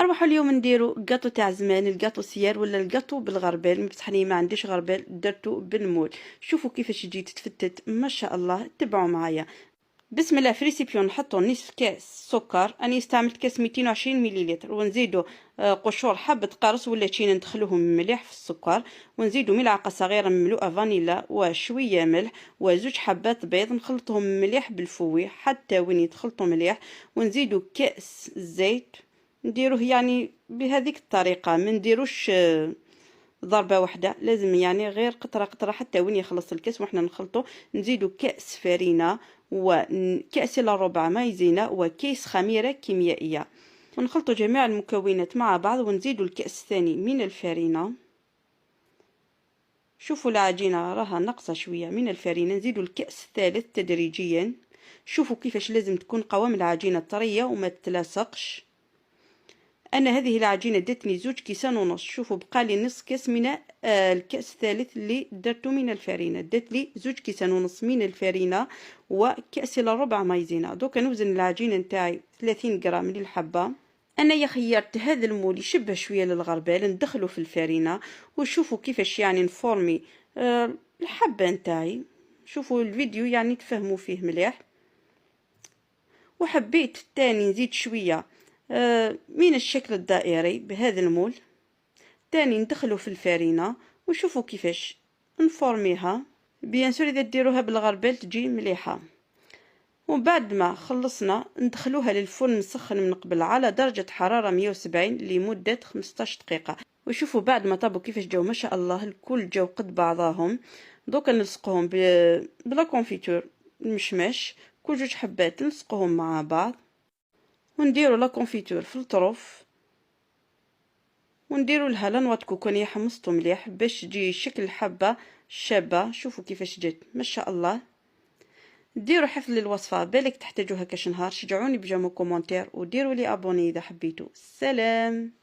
اروحوا اليوم نديرو الكاطو تاع زمان، الكاطو سيار ولا الكاطو بالغربال. مفتحني ما عنديش غربال، درتو بالمول. شوفوا كيفاش جي تتفتت ما شاء الله. تبعوا معايا. بسم الله. في ريسيبيون نحطو نصف كاس سكر، اني استعملت كاس 220 مليلتر، ونزيدو قشور حبة قرص ولا تشين ندخلوهم مليح في السكر، ونزيدو ملعقة صغيرة مملوءة فانيلا وشوية ملح وزوج حبات بيض، نخلطهم مليح بالفوي حتى وين يتخلطوا مليح، ونزيدو كاس زيت. نديروه يعني بهذيك الطريقة، ما نديروش ضربة واحدة، لازم يعني غير قطرة قطرة حتى وين يخلص الكاس وحنا نخلطه. نزيدو كأس فرينة وكأس إلا ربع مايزينا وكيس خميرة كيميائية، ونخلطوا جميع المكونات مع بعض، ونزيدو الكأس الثاني من الفرينة. شوفوا العجينة راها ناقصة شوية من الفرينة، نزيدو الكأس الثالث تدريجيا. شوفوا كيفاش لازم تكون قوام العجينة طرية وما تتلاصقش. انا هذه العجينه داتني 2.5 كيسان. شوفوا بقالي نص كاس من الكاس الثالث اللي درته من الفرينه، دات لي 2.5 كيسان من الفرينه وكاس الا ربع مايزينا. دوكا نوزن العجينه نتاعي 30 غرام للحبه. انا يا خيرت هذا المول يشبه شويه للغربال، ندخله في الفرينه وشوفوا كيفاش يعني نفورمي الحبه نتاعي. شوفوا الفيديو يعني تفهموا فيه مليح. وحبيت تاني نزيد شويه من الشكل الدائري بهذا المول، تاني ندخله في الفرينة وشوفوا كيفاش نفورميها. بيان سور اذا ديروها بالغربال تجي مليحة. وبعد ما خلصنا ندخلوها للفرن مسخن من قبل على درجة حرارة 170 لمدة 15 دقيقة. وشوفوا بعد ما طابوا كيفاش جاو ما شاء الله، الكل جاو قد بعضاهم. دوكا نلصقوهم بلا كونفيتور المشماش، كل 2 حبات نلصقوهم مع بعض، ونديرو لا كونفيتور في الطروف، ونديرو لها لا نوا كوكون يحمصتو مليح باش تجي شكل الحبه شابه. شوفوا كيفاش جات ما شاء الله. ديروا حفظ للوصفه، بالك تحتاجوها كاش نهار. شجعوني بجمو كومونتير وديروا لي ابوني اذا حبيتوا. سلام.